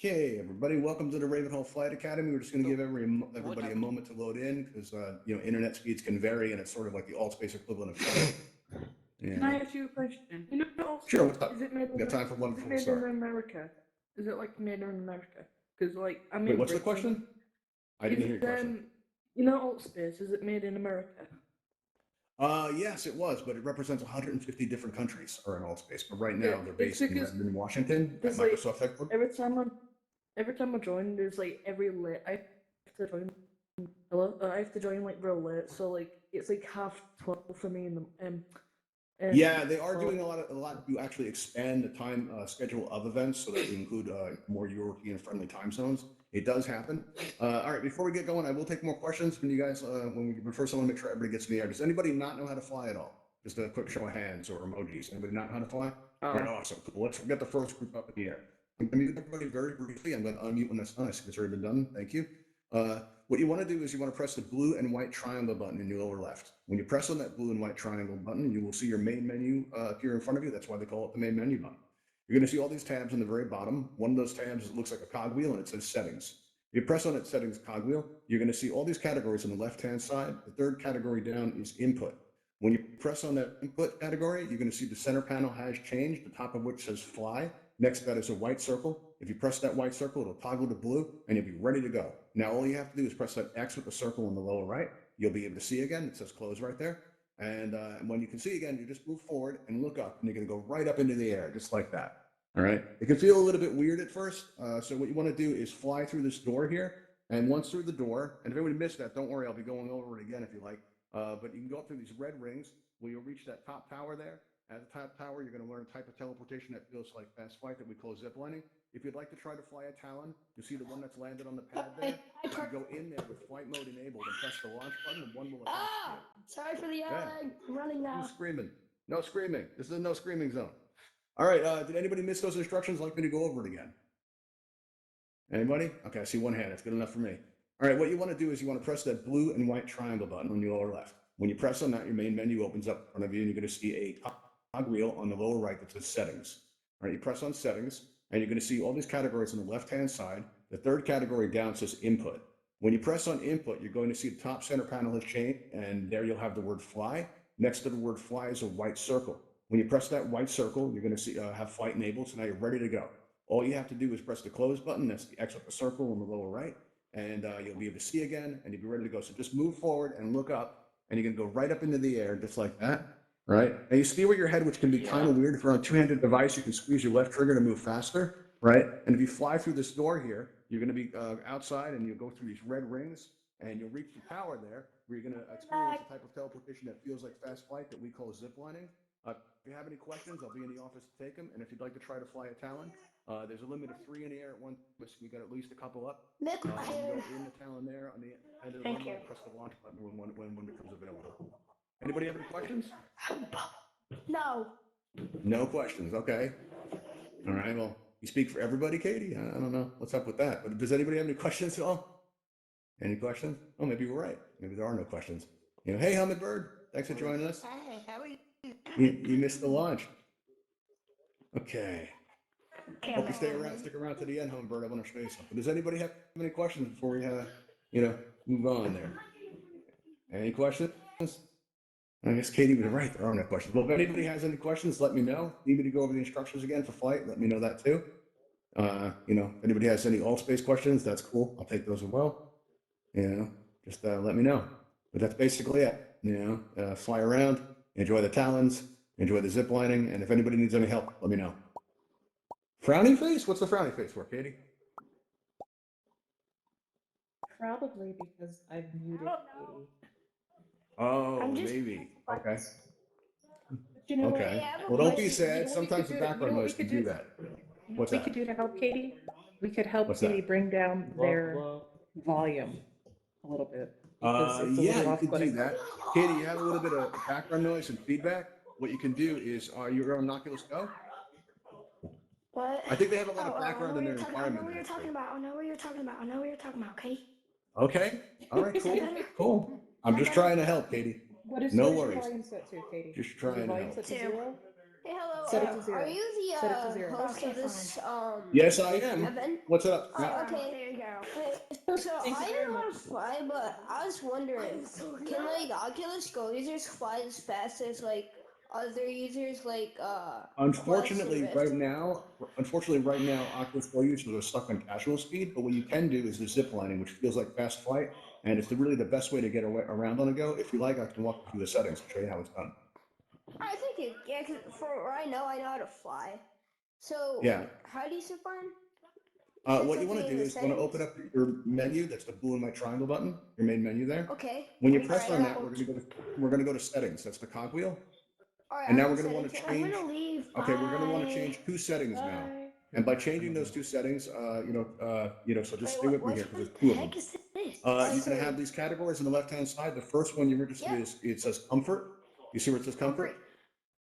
Okay, everybody, welcome to the Ravenhall Flight Academy. We're just going to give everybody a moment to load in because internet speeds can vary, and it's sort of like the Altspace equivalent of chat. Can I ask you a question? You know, Sure, what's up? Is it made We got time for one is it before we made start. in America? Is it like made in America? Because like I'm Wait, in what's the Britain. question? I didn't hear your question. You know, Altspace, is it made in America? Yes, it was, but it represents 150 different countries are in Altspace. But right now, Yeah, they're it's based in because Redmond, Washington, at there's like Microsoft headquarters. every time I join, there's like I have to join. Hello, I have to join like real late, so like it's like 12:30 for me in the Yeah, they are doing a lot to actually expand the time schedule of events so that we include more European-friendly time zones. It does happen. All right, before we get going, I will take more questions from you guys. But first, I want to make sure everybody gets in the air. Does anybody not know how to fly at all? Just a quick show of hands or emojis. Anybody not know how to fly? All right, awesome. Cool. Let's get the first group up in the air. I'm going to mute everybody very briefly. I'm going to unmute when that's done. I see it's already been done. Thank you. What you want to do is you want to press the blue and white triangle button in your lower left. When you press on that blue and white triangle button, you will see your main menu appear in front of you. That's why they call it the main menu button. You're going to see all these tabs on the very bottom. One of those tabs looks like a cogwheel and it says settings. If you press on that settings cogwheel, you're going to see all these categories on the left-hand side. The third category down is input. When you press on that input category, you're going to see the center panel has changed, the top of which says fly. Next to that is a white circle. If you press that white circle, it'll toggle to blue and you'll be ready to go. Now, all you have to do is press that X with the circle in the lower right. You'll be able to see again. It says close right there. And when you can see again, you just move forward and look up and you're going to go right up into the air, just like that. All right. It can feel a little bit weird at first. So what you want to do is fly through this door here. And once through the door, and if anybody missed that, don't worry, I'll be going over it again if you like. But you can go up through these red rings where you'll reach that top tower there. At the top tower, you're going to learn a type of teleportation that feels like fast flight that we call ziplining. If you'd like to try to fly a Talon, you see the one that's landed on the pad there. You go in there with flight mode enabled and press the launch button, and one will attach to you. Sorry for the yelling. I'm running now. Who's screaming? No screaming. This is a no screaming zone. All right. Did anybody miss those instructions? Like me to go over it again? Anybody? Okay, I see one hand. That's good enough for me. All right. What you want to do is you want to press that blue and white triangle button on your lower left. When you press on that, your main menu opens up in front of you, and you're going to see a cogwheel on the lower right that says settings. All right. You press on settings, and you're going to see all these categories on the left-hand side. The third category down says input. When you press on input, you're going to see the top center panel has changed, and there you'll have the word fly. Next to the word fly is a white circle. When you press that white circle, you're going to see have flight enabled, so now you're ready to go. All you have to do is press the close button. That's the X with the circle on the lower right, and you'll be able to see again, and you'll be ready to go. So just move forward and look up, and you're going to go right up into the air, just like that. Right? And you steer with your head, which can be kind of weird. If you're on a two-handed device, you can squeeze your left trigger to move faster. Right? And if you fly through this door here, you're going to be outside, and you'll go through these red rings, and you'll reach the tower there, where you're going to experience a type of teleportation that feels like fast flight that we call ziplining. If you have any questions, I'll be in the office to take them. And if you'd like to try to fly a Talon, there's a limit of 3 in the air at once. We got at least a couple up. You go in the Talon there on the end of the runway, press the launch button when it becomes available. Anybody have any questions? No. No questions. Okay. All right. Well, you speak for everybody, Katie. I don't know what's up with that. But does anybody have any questions at all? Any questions? Oh, maybe we're right. Maybe there are no questions. Hey, Hummingbird. Thanks for joining us. Hey, how are you? You missed the launch. Okay. Hope you stick around to the end, Hummingbird. I want to show you something. Does anybody have any questions before we move on there? Any questions? I guess Katie was right. There are no questions. Well, if anybody has any questions, let me know. Need me to go over the instructions again for flight? Let me know that too. If anybody has any Altspace questions, that's cool. I'll take those as well. Just let me know. But that's basically it. Fly around, enjoy the Talons, enjoy the zip lining, and if anybody needs any help, let me know. Frowny face? What's the frowny face for, Katie? Probably because I've muted Katie. Oh, maybe. Okay. You know okay. Well, don't be sad. Sometimes the background noise can do that. What's that? We could do to help Katie? We could help What's Katie that? bring down their volume a little bit. Because it's a Yeah, little you can do off-putting. that. Katie, you have a little bit of background noise and feedback. What you can do is, you're on Oculus Go? What? I think they have a lot of background in their I know environment. what you're talking about. I know what you're talking about. I know what you're talking about, Katie. Okay. All right, cool. Cool. I'm just trying to help, Katie. What is No your worries. volume set to, Katie? Just trying to volume help. set to 0? Hey, hello. Set it to Are 0. you Set it to the 0. host Okay, of this Yes, I am. event? What's up? Oh, Yeah. okay. There you go. So Thank you I very know how to much. fly, but I was wondering, can like Oculus Go users fly as fast as like other users like Quest and Unfortunately, Rift? right now, Oculus Go users are stuck on casual speed. But what you can do is the zip lining, which feels like fast flight, and it's really the best way to get around on a Go. If you like, I can walk you through the settings and show you how it's done. I think it. Yeah, cause for what I know how to fly. So Yeah. how do you zip line? What you want to do is you want to open up your menu. That's the blue and white triangle button. Your main menu there. Okay. When you press Alright, on that, we're going to go to settings. That's the cogwheel. Alright, And now I'm we're in going to want to settings. I'm change. gonna leave. Okay, we're going to want to Bye. change 2 settings now. Bye. And by changing those 2 settings, so just stay with me here because there's What 2 the of them. heck is this? You're going to have these categories on the left-hand side. The first one you're interested in is it says comfort. You see where it says comfort?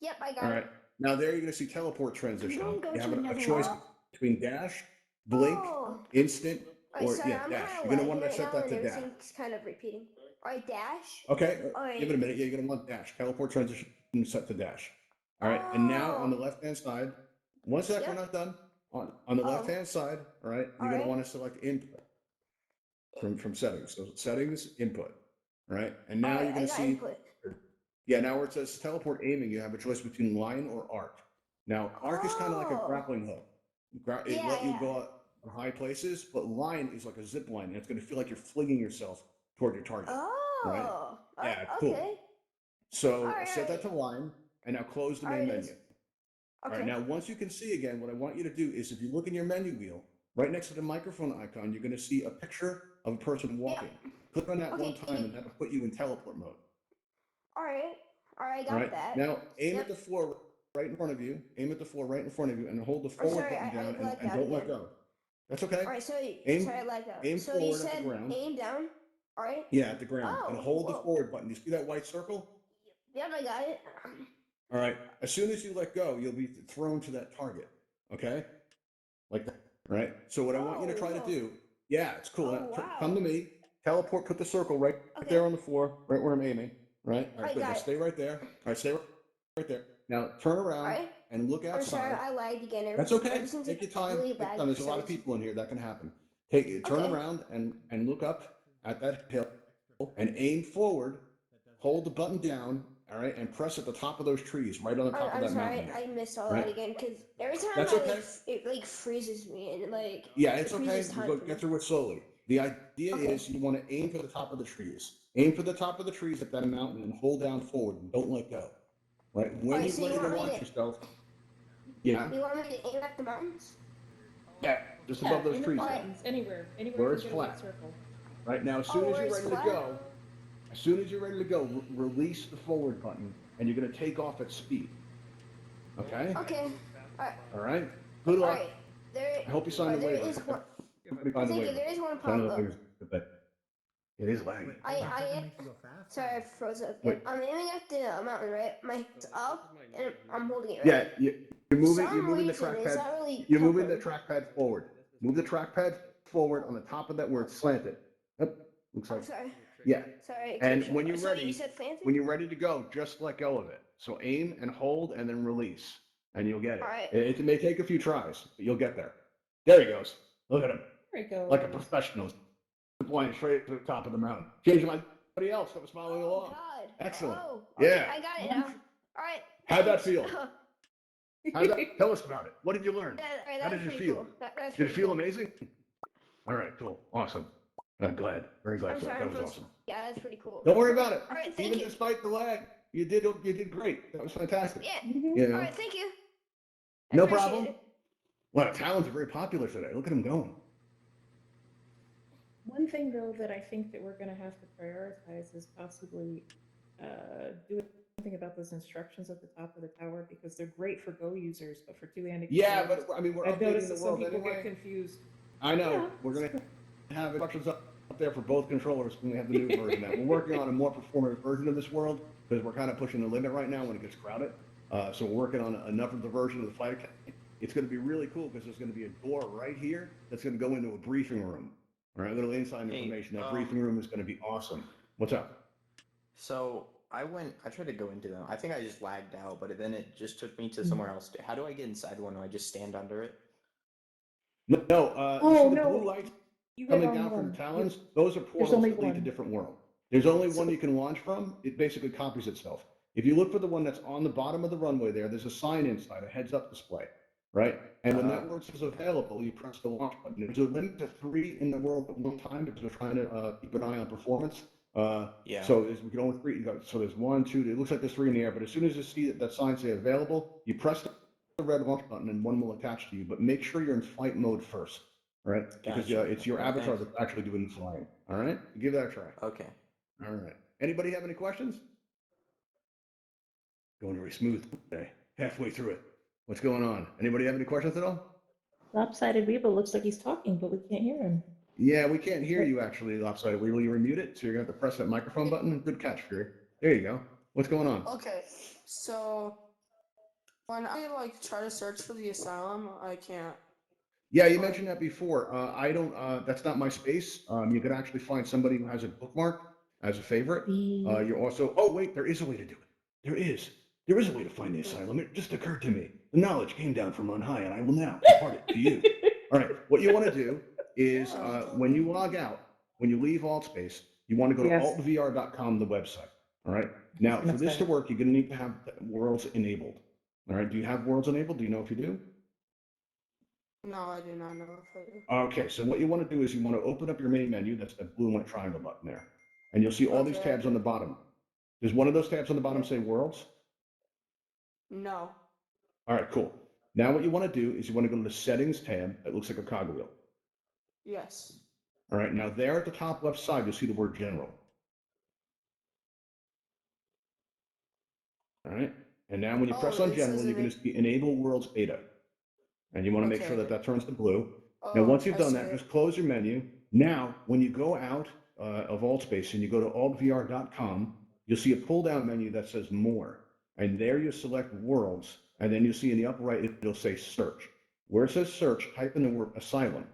Yep, I got All it. right. Now there you're going to see teleport transition. don't go You have to a another choice one. between dash, blink, Oh. instant, Alright, or sorry, yeah, I'm dash. kind You're of going to want lagging to right set now that and to dash. everything's kind of repeating. Alright, dash. Okay. Alright. Give it a minute. Yeah, you're going to want dash. Teleport transition set to dash. All right. And now on the left-hand side, one sec, we're not done. On the left-hand side, all right, you're going to want to select input from settings. So settings, input. All right. And now you're going to see. Input. Yeah, now where it says teleport aiming, you have a choice between line or arc. Now, arc is kind of like a grappling hook. It let you go up to high places, but line is like a zip line, and it's going to feel like you're flinging yourself toward your target. Right? Yeah, cool. Okay. So set that to line, and now close the main menu. All right, Okay. now once you can see again, what I want you to do is if you look in your menu wheel, right next to the microphone icon, you're going to see a picture of a person walking. Click on that one time, and that'll put you in teleport mode. Alright, I All got right. that. Now aim at the floor right in front of you. Aim at the floor right in front of you, and hold the forward button down and don't let go. That's okay. Alright, so Aim, I like that. aim So you forward at the said ground. aim down. Alright. Yeah, at the ground, and Oh, hold the whoa. forward button. You see that white circle? Yep, I got it. All right. As soon as you let go, you'll be thrown to that target. Okay? Like that. All right. So what I want you to try to do, yeah, it's cool. Oh, Now, wow. come to me. Teleport. Put the circle right there on the floor, right where I'm aiming. Right. All right. Good. Now stay right there. All right. Stay right there. Now turn around and look I'm sorry, outside. I lagged again. That's okay. Take your time. Really Take your bad time. There's a lot of percentage. people in here. That can happen. Turn around and look up at that hill and aim forward. Hold the button down. All right, and press at the top of those trees, right on the top of that mountain. I missed all Right? that again because every time That's okay. it like freezes me and like Yeah, it's it okay. freezes time We'll for get me. through it slowly. The idea is you want to aim for the top of the trees. Aim for the top of the trees at that mountain and hold down forward and don't let go. Right? When you're ready to launch yourself. Yeah. You want me to aim at the mountains? Yeah, just above those in the trees. mountains, anywhere Where you it's can get a white flat. circle. Right now, as soon as you're ready to go, release the forward button, and you're going to take off at speed. Okay? Okay. All right? Good luck. There, I hope you sign the there waiver. is one. I There is one problem. It is laggy. Sorry, I froze up. Wait. I'm aiming at the mountain, right? My hand's up, and I'm holding it. Yeah, Right? you're moving the Is trackpad. that really You're moving the helping? trackpad forward. Move the trackpad forward on the top of that where it's slanted. Yep. Looks like. Sorry. Yeah. Sorry. And when you're So ready, you said fancy? when you're ready to go, just let go of it. So aim and hold and then release, and you'll get it. All right. It may take a few tries, but you'll get there. There he goes. Look at him, There you go. like a professional, flying straight to the top of the mountain. Changing my everybody else that was following along. God. Excellent. Oh, Yeah. I got it now. All right. How'd that feel? Tell us about it. What did you learn? How did you pretty feel? Cool. That's Did it pretty feel cool. amazing? All right, cool, awesome. I'm glad, very glad I'm for that. sorry, That was awesome. Yeah, that's pretty cool. Don't worry about it. All right, thank Even you. despite the lag, you did great. That was fantastic. Yeah. You know? All right, thank you. No appreciate problem. it. Well, Talons are very popular today. Look at them going. One thing though that I think that we're going to have to prioritize is possibly doing something about those instructions at the top of the tower because they're great for Go users, but for two-handed Yeah, controllers, but I mean, we're I've noticed updating the that some world people anyway. get confused. I know. Yeah. We're going to have instructions up there for both controllers when we have the new version. Now, we're working on a more performant version of this world because we're kind of pushing the limit right now when it gets crowded. So we're working on enough of the version of the Flight Academy. It's going to be really cool because there's going to be a door right here that's going to go into a briefing room. All right, a little inside information. That briefing room is going to be awesome. What's up? So I tried to go into them. I think I just lagged out, but then it just took me to Mm. somewhere else. How do I get inside one? Do I just stand under it? No, you see Oh the no, blue lights you hit coming on down from one. talons? Those are There's portals only that lead to one. different worlds. There's only So- one you can launch from. It basically copies itself. If you look for the one that's on the bottom of the runway there's a sign inside, a heads-up display, right? And when that word says available, you press the launch button. There's a limit to 3 in the world at one time because we're trying to keep an eye on performance. Yeah. So we can only 3. So there's 1, 2. It looks like there's 3 in the air, but as soon as you see that sign say available, you press the red launch button and one will attach to you. But make sure you're in flight mode first, all right? Because Gotcha. it's your Okay, avatar thanks. that's actually doing the flying. All right, give that a try. Okay. All right. Anybody have any questions? Going very smooth today. Halfway through it. What's going on? Anybody have any questions at all? Lopsided Weeble looks like he's talking, but we can't hear him. Yeah, we can't hear you actually, Lopsided. We were muted, so you're gonna have to press that microphone button. Good catch, Fury. There you go. What's going on? Okay, so when I like try to search for the asylum, I can't. Yeah, you mentioned that before. I don't. That's not my space. You can actually find somebody who has it bookmarked as a favorite. You're also. Oh wait, there is a way to do it. There is. There is a way to find the asylum. It just occurred to me. The knowledge came down from on high, and I will now impart it to you. All right. What you want to do is when you log out, when you leave Altspace, you want to go to Yes. altvr.com, the website. All right. Now, for this to work, you're going to need to have worlds enabled. All right. Do you have worlds enabled? Do you know if you do? No, I do not know if I do. Okay, so what you want to do is you want to open up your main menu. That's the blue and white triangle button there. And you'll see all these Okay, tabs on the bottom. Does one of those tabs on the bottom Yeah. say worlds? No. All right, cool. Now what you want to do is you want to go to the settings tab that looks like a cogwheel. Yes. All right, now there at the top left side, you'll see the word general. All right, and now when you press on it general, says you're going to see enable worlds beta. And you want to make sure that Okay. that turns to blue. Oh, Now, once you've I done see that, it. just close your menu. Now, when you go out of Altspace and you go to altvr.com, you'll see a pull-down menu that says More. And there you select Worlds, and then you'll see in the upper right, it'll say Search. Where it says Search, type in the word Asylum.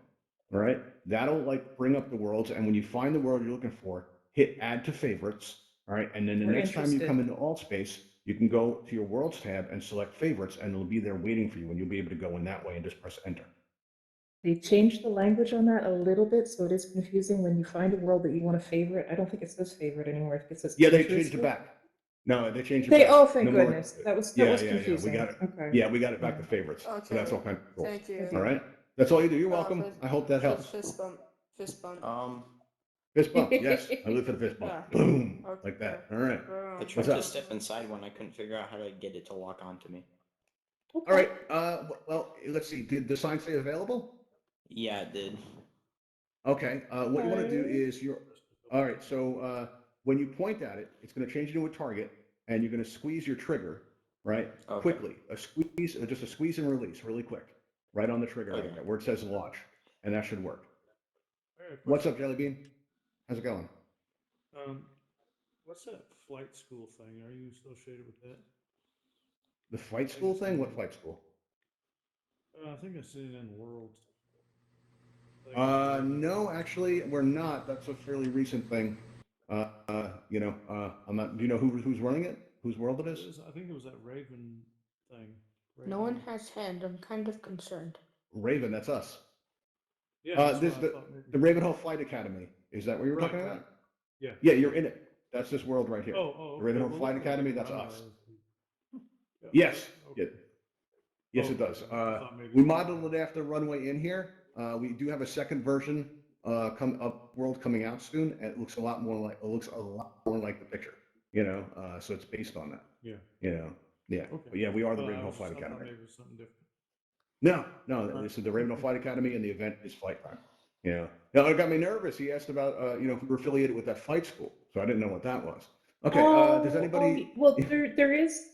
All right? That'll like bring up the worlds, and when you find the world you're looking for, hit Add to Favorites. All right? And then the We're next time you interested. come into Altspace, you can go to your Worlds tab and select Favorites, and it'll be there waiting for you, and you'll be able to go in that way and just press Enter. They changed the language on that a little bit, so it is confusing when you find a world that you want to favorite. I don't think it says favorite anymore. It says Yeah, they changed interested. it back. No, they changed it They back. oh thank No more. goodness. That was Yeah, confusing. We got it. Okay. Yeah, we got it back to favorites. So Okay. that's all kind of cool. Thank you. All right. That's all you do. You're welcome. fist- I hope that helps. Fist bump. Fist bump. Fist bump. Yes, I live for the fist bump. Yeah. Boom. Okay. Like that. All right. I Boom. tried What's to up? step inside one. I couldn't figure out how to get it to lock onto me. All right. Well, let's see. Did the sign say available? Yeah, it did. Okay. What you want to do is you're. All right. So when you point at it, it's going to change into a target, and you're going to squeeze your trigger, right? Okay. Quickly. A squeeze, just a squeeze and release, really quick, right on the trigger like Okay. that, where it says launch, and that should work. I got a What's question. up, Jelly Bean? How's it going? What's that flight school thing? Are you associated with that? The flight school thing? What flight school? I think I seen it in Worlds. No, actually, we're not. That's a fairly recent thing. I'm not. Do you know who's running it? Whose world it is? I think it was that Raven thing. No one Raven. has hand. I'm kind of concerned. Raven. That's us. Yeah, that's This what I the thought maybe. the Ravenhall Flight Academy. Is that what you were Right, talking right. about? Yeah. Yeah, you're in it. That's this world right here. Oh, The Ravenhall well, Flight looks like Academy. a That's runway us. is the- Yeah, Yes. okay. Yeah. Yes, Oh, it does. okay. I thought maybe We it was- modeled it after runway in here. We do have a second version world coming out soon. And it looks a lot more like the picture. So it's based on that. Yeah. Yeah. Okay. But yeah, we are the Well, Ravenhall Flight I thought Academy. maybe it was something different. No, Right. this is the Ravenhall Flight Academy, and the event is flight time. Now it got me nervous. He asked about if we were affiliated with that flight school, so I didn't know what that was. Okay. Does anybody? Well, there is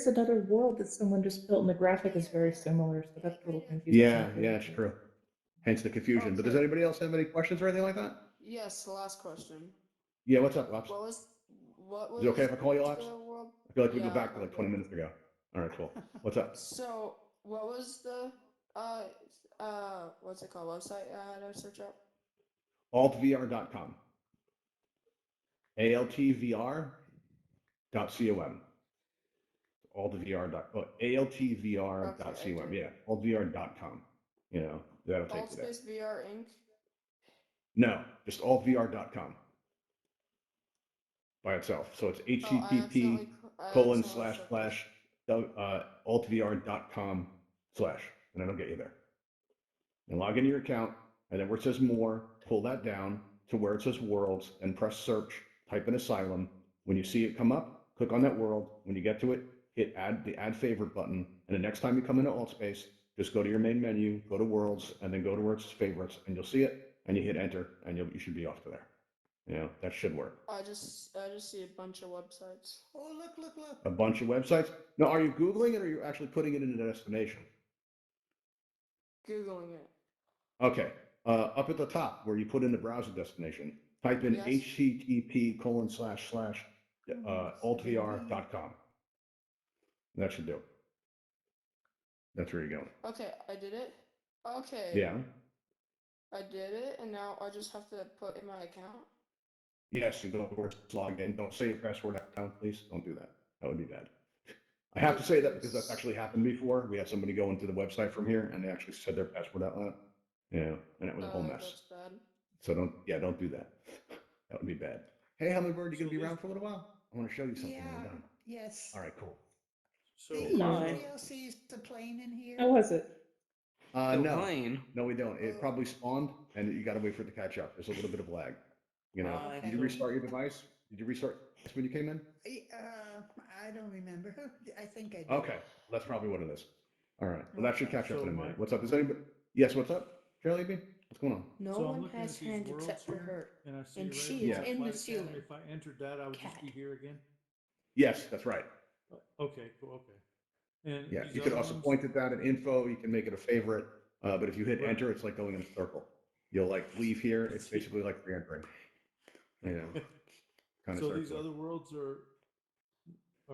another world that someone just built, and the graphic is very similar, so that's a little confusing. Yeah, it's true. Hence the confusion. But does Okay. anybody else have any questions or anything like that? Yes. Last question. Yeah. What's up, Lops? What was? Is it okay if I call you Lops? the world? I feel like we go Yeah, back to like okay. 20 minutes ago. All right, cool. What's up? So, what was the what's it called? Website I had to search up. altvr.com. altvr.com. altvr.com. Okay. Yeah, altvr.com. You know, that'll take you there. AltspaceVR Inc. No, just altvr.com by itself. So it's Oh, http I colon accidentally slash clicked slash altvr.com slash, and that'll get you there. And log into your account, and then where it says more, pull that down to where it says worlds, and press search, type in asylum. When you see it come up, click on that world. When you get to it, hit the add favorite button, and the next time you come into Altspace, just go to your main menu, go to worlds, and then go to where it says favorites, and you'll see it, and you hit enter, and you should be off to there. You know, that should work. I just see a bunch of websites. Oh, look. A bunch of websites. Now, are you Googling it, or are you actually putting it in the destination? Googling it. Okay, up at the top where you put in the browser destination, type in Yes. http colon slash slash altvr.com. That should do it. That's where you're going. Okay, I did it. Okay. Yeah. I did it, and now I just have to put in my account. Yes, you go where it's logged in. Don't say your password out loud, please. Don't do that. That would be bad. I have to say that because that's actually happened before. We had somebody go into the website from here and they actually said their password out loud. Yeah, and it was a whole mess. That's bad. So don't do that. That would be bad. Hey, Hummingbird, you gonna So be around for a little while? I want to show you something when we're Yeah, done. yes. All right, cool. So Anybody else sees the plane in here? How was it? No, plane. no, we don't. It Oh. probably spawned, and you got to wait for it to catch up. There's a little bit of lag. You know, Okay. did you restart your device? Did you restart when you came in? I don't remember. I think I did. Okay, that's probably what it is. All right, well, that should Okay. catch up So in a my- minute. What's up? Is anybody? Yes, what's up, Charlie B? What's going on? No So I'm one looking has at these hands worlds except for here, her. and I see and she Ravenhall is in the Flight Academy. ceiling. If I entered that, I would just Cat. be here again. Yes, that's right. Okay, cool. Okay. And Yeah, these you could other also ones, point at that in info. You can make it a favorite, but if you hit Right. enter, it's like going in a circle. You'll like leave here. It's basically like re-entering. You know, kind of so these circular. other worlds are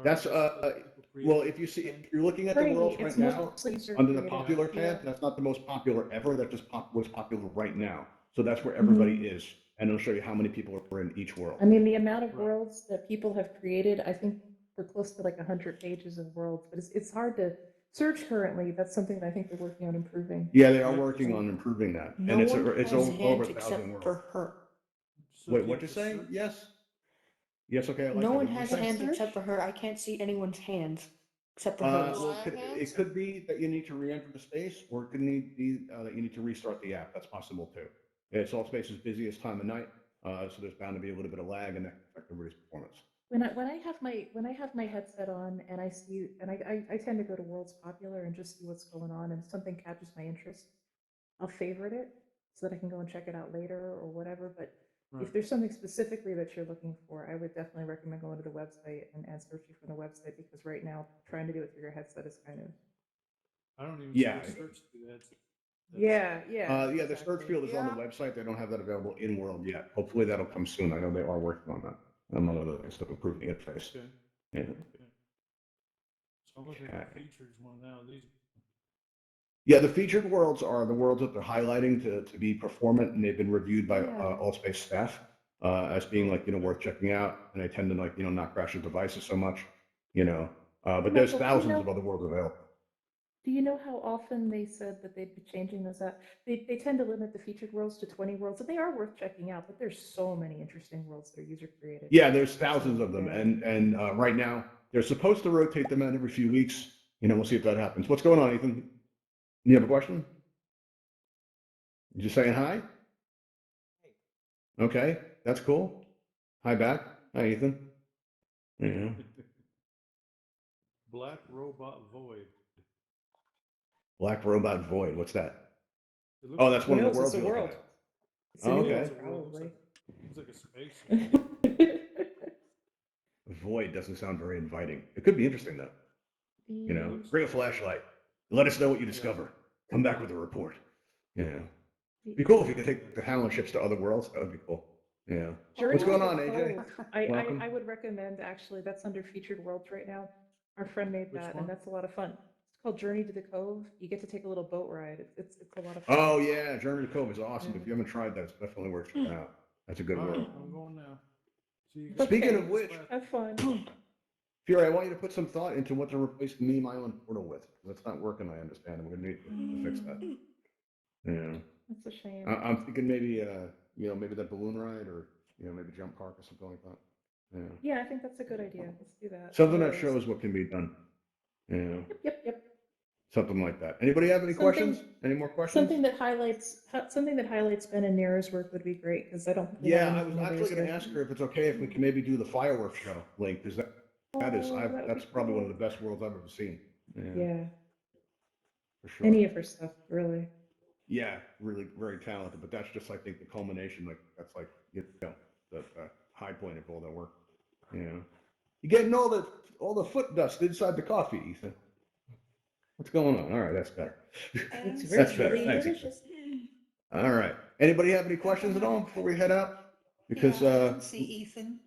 That's just other people well, created if you see, thing? if you're looking at the Brady, worlds it's right now mostly user under the created. popular tab, Yeah. that's not the most popular ever. That just was popular right now. So that's where everybody is, and it'll show you how many people are in each world. I mean, the amount of Right. worlds that people have created, I think we're close to like 100 pages of worlds, but it's hard to search currently. That's something that I think they're working on improving. Yeah, they are Right. working on improving that, No and it's one it's has over hands 1,000 except worlds. for her. So Wait, do you what'd have you to say? search? Yes. Yes. Okay. I like No that. one What did you has say? hands Search? except for her. I can't see anyone's hands except for hers. Well, I have hands? it could be that you need to re-enter the space, or it could be that you need to restart the app. That's possible too. It's Altspace's busiest time of night, so there's bound to be a little bit of lag, and that can affect everybody's performance. When I have my headset on and I see and I tend to go to Worlds Popular and just see what's going on, and if something catches my interest, I'll favorite it so that I can go and check it out later or whatever. But Right. if there's something specifically that you're looking for, I would definitely recommend going to the website and searching from the website, because right now trying to do it through your headset is kind of I don't even Yeah. see a search through that. yeah. Yeah, the search exactly. field is on the website. They don't have that available in world yet. Hopefully that'll come soon. I know they are working on that, among other things, to improve the interface. Okay. Yeah. Okay. So I'm looking at Okay. the features one now. These. Yeah, the featured worlds are the worlds that they're highlighting to be performant, and they've been reviewed by Yeah. Altspace staff as being like worth checking out, and they tend to not crash their devices so much, But there's Michael, do you thousands know- of other worlds available. Do you know how often they said that they'd be changing those up? They tend to limit the featured worlds to 20 worlds, and they are worth checking out, but there's so many interesting worlds that are user created. Yeah, there's thousands of them, Yeah. and right now they're supposed to rotate them out every few weeks. We'll see if that happens. What's going on, Ethan? You have a question? You just saying hi? Okay, that's cool. Hi back. Hi, Ethan. Yeah. Black Robot Void. Black Robot Void. What's that? It looks Oh, like that's a- one of knows? the worlds. It's a you're looking world. at. It's a Oh, new okay. world, It's a world. probably. Looks like a space. Void doesn't sound very inviting. It could be interesting though. The- Bring a flashlight. Let us know what you discover. Come back with a report. Yeah. Be cool if you could take the Howland ships to other worlds. That would be cool. Yeah. Journey What's to going the on, AJ? Cove. Welcome. I would recommend, actually, that's under featured worlds right now. Our friend made Which that, one? and that's a lot of fun. It's called Journey to the Cove. You get to take a little boat ride. It's a lot of fun. Oh yeah, Journey to the Cove is awesome. Yeah. If you haven't tried that, it's definitely worth checking out. That's a good All right, world. I'm going now. So you Speaking Okay. of which, Have fun. Fury, I want you to put some thought into what to replace the Meme Island portal with. That's not working, I understand. I'm going to need to fix that. Yeah. That's a shame. I'm thinking maybe, maybe that balloon ride or, maybe jump park or something like that. Yeah. Yeah, I think that's a good idea. Let's do that. Something One of that those. shows what can be done. Yeah. Yep. Something like that. Anybody have any Something- questions? Any more questions? Something that highlights Ben and Nira's work would be great because I don't think we Yeah, have I was anything actually going to there. ask her if it's okay if we can maybe do the fireworks show link, because that's be probably one cool. of the best worlds I've ever seen. Yeah, For sure. any of her stuff, really. Yeah, really very talented, but that's just, I think, the culmination. Like that's like the high point of all that work. Yeah, you're getting all the foot dust inside the coffee, Ethan. What's going on? All right, that's better. It's don't very That's better. see Thanks, it. Ethan. All right. Anybody have any questions at all before we head out? Because Yeah, I don't see Ethan.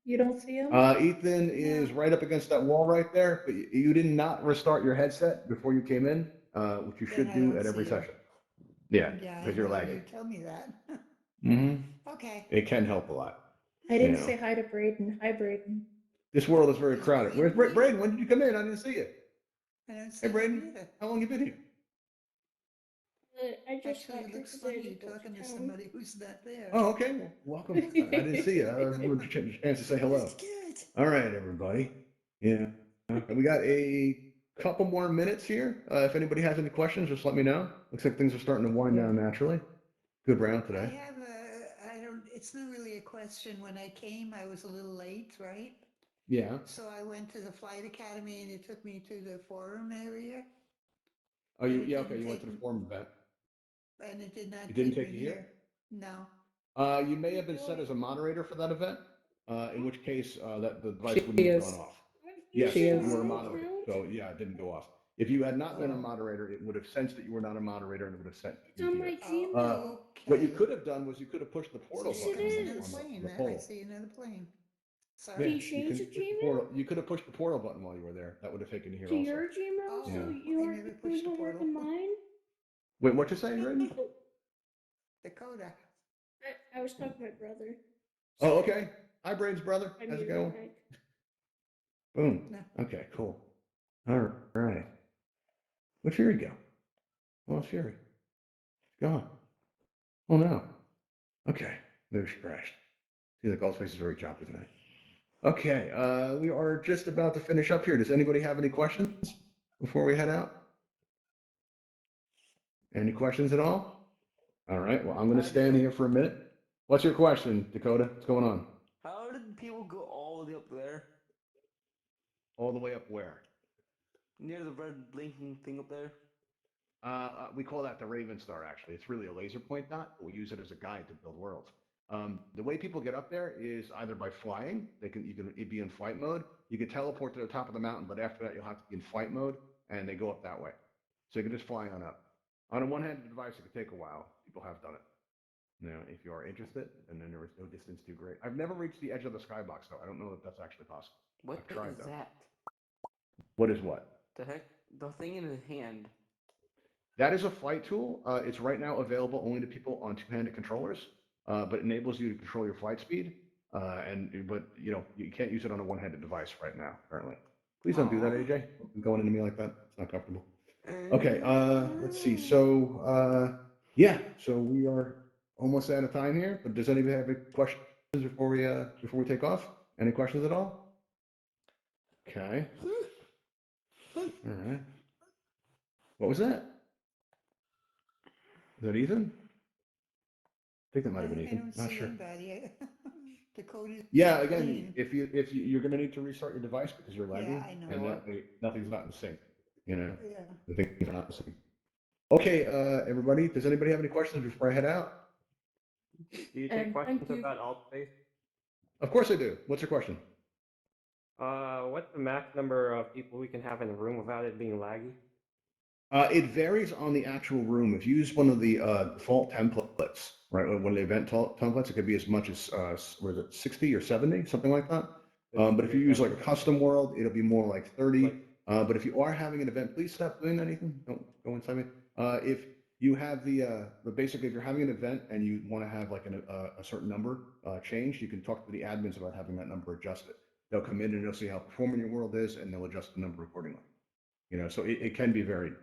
You don't see him? Ethan is right up against that wall right there, but you did not restart your headset before you came in, which you Then should I do don't at every see you. session. Yeah, Yeah, I because you're know, lagging. you tell me that. Okay. It can help a lot. I didn't Yeah. say hi to Braden. Hi, Braden. This world is very Is crowded. Where's Braden here? Braden? When did you come in? I didn't see you. I don't see Hey, him Braden. either. How long you been here? I just Actually, got it here looks 'cause I funny had you're to go talking to town. somebody who's not there. Oh, okay. Well, welcome. I didn't see you. I was a chance to say hello. That's good. All right, everybody. Yeah. We got a couple more minutes here. If anybody has any questions, just let me know. Looks like things are starting to wind Yeah. down naturally. Good round I today. have it's not really a question. When I came, I was a little late, right? Yeah. So I went to the flight academy and it took me to the forum area. Oh, But you it yeah, okay. didn't You went to take the me- forum event. And it did not It didn't take take me you here? here. No. You may have been set as a moderator for that event, in which case that the device She wouldn't have is. gone off. Yes, She you is. were a moderator, so yeah, it didn't go off. If you had not been a Oh. moderator, it would have sensed that you were not a moderator and it would have sent It's you on here. my Oh, Gmail. What you okay. could have done was you could have pushed the portal Yes, it button is. on Another the, plane. on the I poll. see another plane. Yeah, Sorry. Can you change can the push the Gmail portal. You could have pushed the portal button while you were there. That would have taken you here to also. your Gmail Oh, so Yeah. you I are never doing pushed the homework portal. on mine? Wait, what you saying, Raiden? Dakota. I was talking to my brother. Oh, okay. Hi, Brain's brother. I How's it muted going? Greg. Boom. No. Okay, cool. All right. Where'd Fury go? Well, Fury. It's gone. Oh, no. Okay. Maybe she crashed. Seems like Altspace is very choppy tonight. Okay. We are just about to finish up here. Does anybody have any questions before we head out? Any questions at all? All right. Well, I'm going to I stand do. here for a minute. What's your question, Dakota? What's going on? How did people go all the way up there? All the way up where? Near the red blinking thing up there? We call that the Raven Star, actually. It's really a laser point dot, but we use it as a guide to build worlds. The way people get up there is either by flying. You can be in flight mode. You can teleport to the top of the mountain, but after that, you'll have to be in flight mode, and they go up that way. So you can just fly on up. On a one-handed device, it could take a while. People have done it. Now, if you are interested, and then there is no distance too great. I've never reached the edge of the skybox, though. I don't know if that's actually possible. What I've tried, is though. that? What is what? The heck? The thing in his hand. That is a flight tool. It's right now available only to people on two-handed controllers, but it enables you to control your flight speed. But you can't use it on a one-handed device right now, apparently. Please don't do that, AJ. Going into me like that. It's not comfortable. Okay, let's see. So, yeah, so we are almost out of time here, but does anybody have any questions before we take off? Any questions at all? Okay. All right. What was that? Is that Ethan? I think that might have been I Ethan. don't Not see sure. anybody. Dakota's Yeah, again, green. if you're going to need to restart your device because you're lagging, Yeah, I know. and that way nothing's not in sync. Yeah. The things are not in sync. Okay, everybody, does anybody have any questions before I head out? Do you And take questions thank you. about Altspace? Of course I do. What's your question? What's the max number of people we can have in the room without it being laggy? It varies on the actual room. If you use one of the default templates, right, one of the event templates, it could be as much as, was it 60 or 70, something like that. But if you use like a custom world, it'll be more like 30. But if you are having an event, please stop doing that, Ethan. Don't go inside me. If you have the basically if you're having an event and you want to have like a certain number changed, you can talk to the admins about having that number adjusted. They'll come in and they'll see how performing your world is, and they'll adjust the number accordingly. You know, so it can be varied.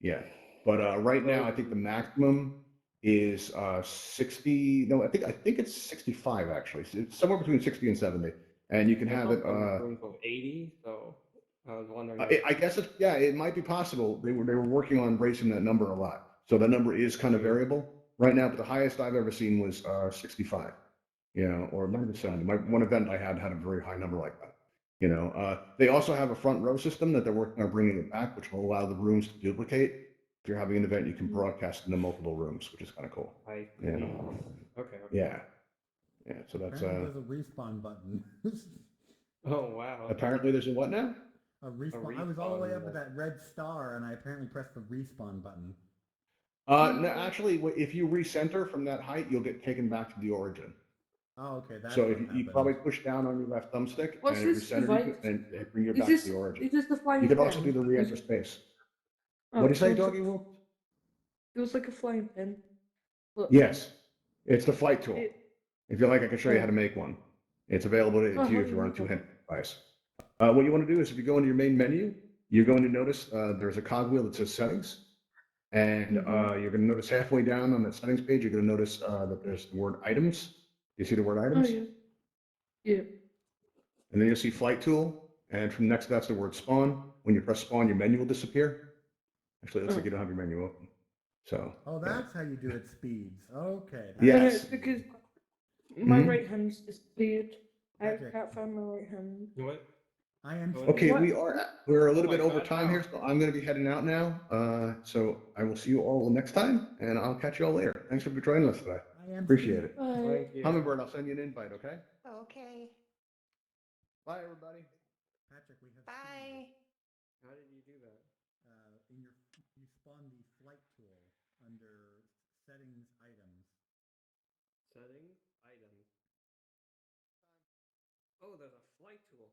Yeah, but right now I think the maximum is 60. No, I think it's 65 actually. So it's somewhere between 60 and 70, and you can have it. Room for 80, so I was wondering. I guess it might be possible. They were working on raising that number a lot, so that number is kind of variable right now. But the highest I've ever seen was 65. You know, or it might have been 70. One event I had a very high number like that. You know, they also have a front row system that they're working on bringing it back, which will allow the rooms to duplicate. If you're having an event, you can broadcast into multiple rooms, which is kind of cool. I Yeah. Okay. Yeah. Yeah. So that's Apparently there's a respawn button. Oh wow. apparently there's a what now? A respawn. I was all the way up at that red star, and I apparently pressed the respawn button. No, actually, if you recenter from that height, you'll get taken back to the origin. Oh, okay. That's So what if you happened. probably push down on your left thumbstick What's and it this recenters you device? and bring you Is back this to the origin. is this the flying You could pen? also do the re-enter Is- space. Oh, What do you say, it was Doggy Wolf? It was like a flying pen. Look. Yes, it's the flight tool. It- If you like, I can show you Oh. how to make one. It's available to Oh, you how if do you're you on a make one? two-handed device. What you want to do is if you go into your main menu, you're going to notice there's a cogwheel that says settings. And you're going to notice halfway down on that settings page, you're going to notice that there's the word items. You see the word Oh items? yeah. Yeah. And then you'll see flight tool. And from next to that's the word spawn. When you press spawn, your menu will disappear. Actually, it looks like you don't have your menu open. So. Oh, that's how you do it speeds. Okay. Yeah. And Yes. it's because my Mhm. right hand's disappeared. I Patrick. can't find my right hand. What? I am. Okay, What? we're a little Oh bit my over God, time here, so I'm going to be heading out now. So I will see you all next time, and I'll catch you all later. Thanks for joining us today. I am. Appreciate it. Bye. Thank you. Hummingbird, I'll send you an invite, okay? Okay. Bye, everybody. Patrick, we have. Bye. How did you do that? In your, you spawn the flight tool under settings items. Settings, items. Oh, there's a flight tool.